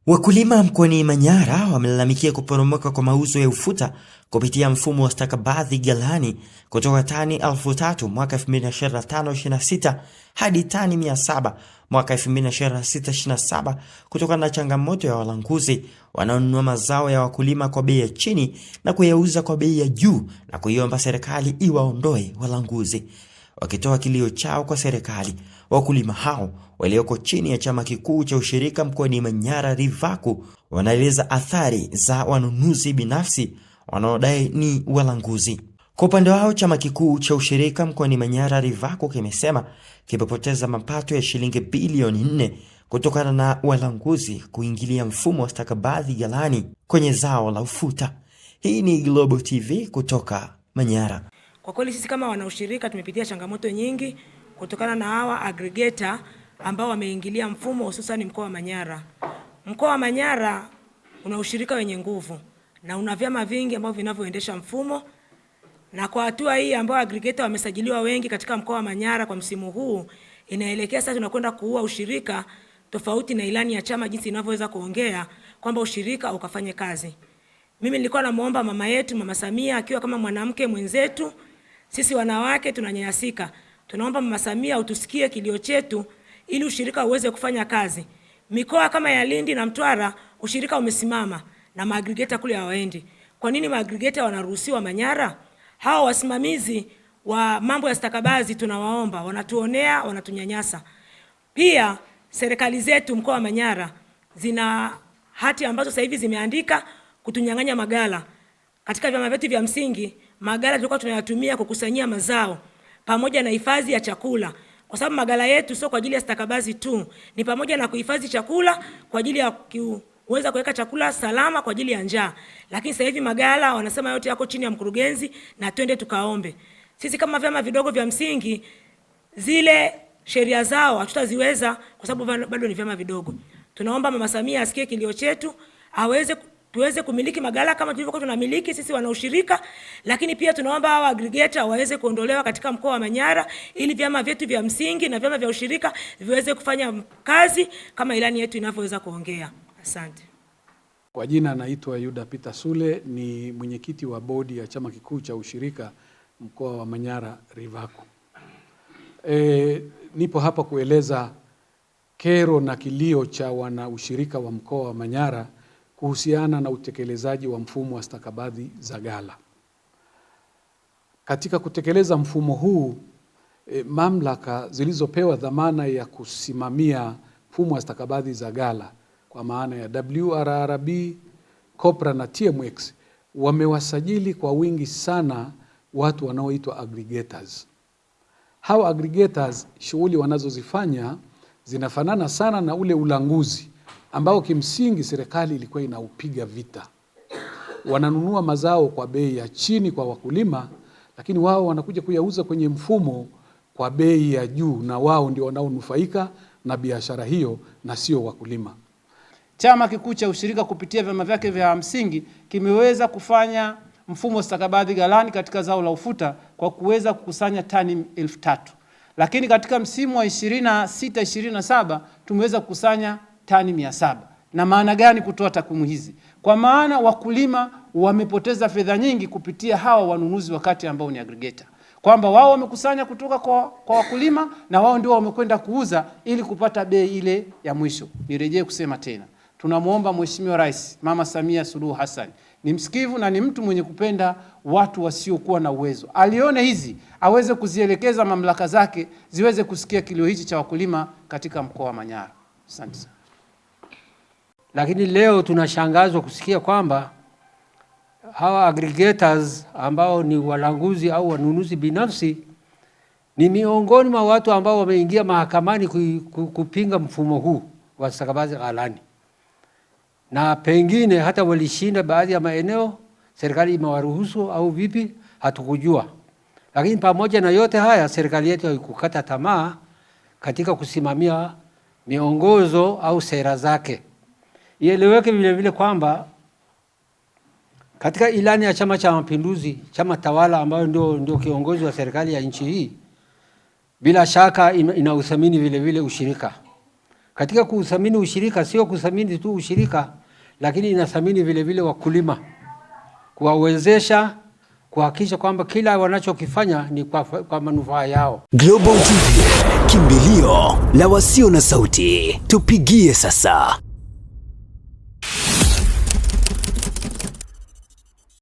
Wakulima mkoani Manyara wamelalamikia kuporomoka kwa mauzo ya ufuta kupitia mfumo wa stakabadhi ghalani kutoka tani 3,000 mwaka 2025/26 hadi tani 700 mwaka 2026/27 kutokana na changamoto ya walanguzi wanaonunua mazao ya wakulima kwa bei ya chini na kuyauza kwa bei ya juu na kuiomba serikali iwaondoe walanguzi. Wakitoa kilio chao kwa serikali, wakulima hao walioko chini ya chama kikuu cha ushirika mkoani Manyara RIVACU wanaeleza athari za wanunuzi binafsi wanaodai ni walanguzi. Kwa upande wao, chama kikuu cha ushirika mkoani Manyara RIVACU kimesema kimepoteza mapato ya shilingi bilioni 4 kutokana na walanguzi kuingilia mfumo wa stakabadhi ghalani kwenye zao la ufuta. Hii ni Global TV kutoka Manyara. Kwa kweli sisi kama wanaushirika tumepitia changamoto nyingi kutokana na hawa aggregator ambao wameingilia mfumo, hususan mkoa wa Manyara. Mkoa wa Manyara una ushirika wenye nguvu na una vyama vingi ambavyo vinavyoendesha mfumo, na kwa hatua hii ambao aggregator wamesajiliwa wengi katika mkoa wa Manyara kwa msimu huu, inaelekea sasa tunakwenda kuua ushirika, tofauti na ilani ya chama jinsi inavyoweza kuongea kwamba ushirika ukafanye kazi. Mimi nilikuwa namuomba mama yetu, Mama Samia, akiwa kama mwanamke mwenzetu, sisi wanawake tunanyanyasika. Tunaomba Mama Samia utusikie kilio chetu ili ushirika uweze kufanya kazi. Mikoa kama ya Lindi na Mtwara ushirika umesimama na maaggregator kule hawaendi. Kwa nini maaggregator wanaruhusiwa Manyara? Hao wasimamizi wa mambo ya stakabadhi tunawaomba, wanatuonea, wanatunyanyasa. Pia serikali zetu mkoa wa Manyara zina hati ambazo sasa hivi zimeandika kutunyang'anya magala. Katika vyama vyetu vya msingi, magala tulikuwa tunayatumia kukusanyia mazao pamoja na hifadhi ya chakula. Kwa sababu magala yetu sio kwa ajili ya stakabadhi tu, ni pamoja na kuhifadhi chakula kwa ajili ya kuweza kuweka chakula salama kwa ajili ya njaa. Lakini sasa hivi magala wanasema yote yako chini ya mkurugenzi na twende tukaombe. Sisi kama vyama vidogo vya msingi, zile sheria zao hatutaziweza kwa sababu bado ni vyama vidogo. Tunaomba Mama Samia asikie kilio chetu, tuweze kumiliki magala kama tulivyokuwa tunamiliki sisi wanaushirika, lakini pia tunaomba hawa aggregator waweze kuondolewa katika mkoa wa Manyara ili vyama vyetu vya msingi na vyama vya ushirika viweze kufanya kazi kama ilani yetu inavyoweza kuongea. Asante. Kwa jina naitwa Yuda Peter Sule, ni mwenyekiti wa bodi ya chama kikuu cha ushirika mkoa wa Manyara RIVACU. Nipo hapa kueleza kero na kilio cha wana ushirika wa mkoa wa Manyara kuhusiana na utekelezaji wa mfumo wa stakabadhi za ghala. Katika kutekeleza mfumo huu, mamlaka zilizopewa dhamana ya kusimamia mfumo wa stakabadhi za ghala kwa maana ya WRRB, COPRA na TMX wamewasajili kwa wingi sana watu wanaoitwa aggregators. Hawa aggregators, shughuli wanazozifanya zinafanana sana na ule ulanguzi ambao kimsingi serikali ilikuwa inaupiga vita. Wananunua mazao kwa bei ya chini kwa wakulima, lakini wao wanakuja kuyauza kwenye mfumo kwa bei ya juu, na wao ndio wanaonufaika na biashara hiyo na sio wakulima. Chama kikuu cha ushirika kupitia vyama vyake vya msingi kimeweza kufanya mfumo wa stakabadhi ghalani katika zao la ufuta kwa kuweza kukusanya tani 3,000. Lakini katika msimu wa 26-27 tumeweza kukusanya tani 700. Na maana gani kutoa takwimu hizi? Kwa maana wakulima wamepoteza fedha nyingi kupitia hawa wanunuzi wakati ambao ni aggregator. Kwamba wao wamekusanya kutoka kwa wakulima na wao ndio wamekwenda kuuza ili kupata bei ile ya mwisho. Nirejee kusema tena, tunamuomba Mheshimiwa Rais Mama Samia Suluhu Hassan, ni msikivu na ni mtu mwenye kupenda watu wasiokuwa na uwezo, alione hizi aweze kuzielekeza mamlaka zake ziweze kusikia kilio hichi cha wakulima katika mkoa wa Manyara. Asante sana. Lakini leo tunashangazwa kusikia kwamba hawa aggregators ambao ni walanguzi au wanunuzi binafsi ni miongoni mwa watu ambao wameingia mahakamani kupinga mfumo huu wa stakabadhi ghalani. Na pengine hata walishinda baadhi ya maeneo, serikali imewaruhusu au vipi, hatukujua. Lakini pamoja na yote haya, serikali yetu haikukata tamaa katika kusimamia miongozo au sera zake. Ieleweke vile vile kwamba katika ilani ya Chama cha Mapinduzi, chama tawala ambayo ndio kiongozi wa serikali ya nchi hii, bila shaka inauthamini vile vile ushirika. Katika kuthamini ushirika, sio kuthamini tu ushirika, lakini inathamini vile vile wakulima, kuwawezesha, kuhakikisha kwamba kila wanachokifanya ni kwa manufaa yao. Global TV, kimbilio la wasio na sauti. Tupigie sasa.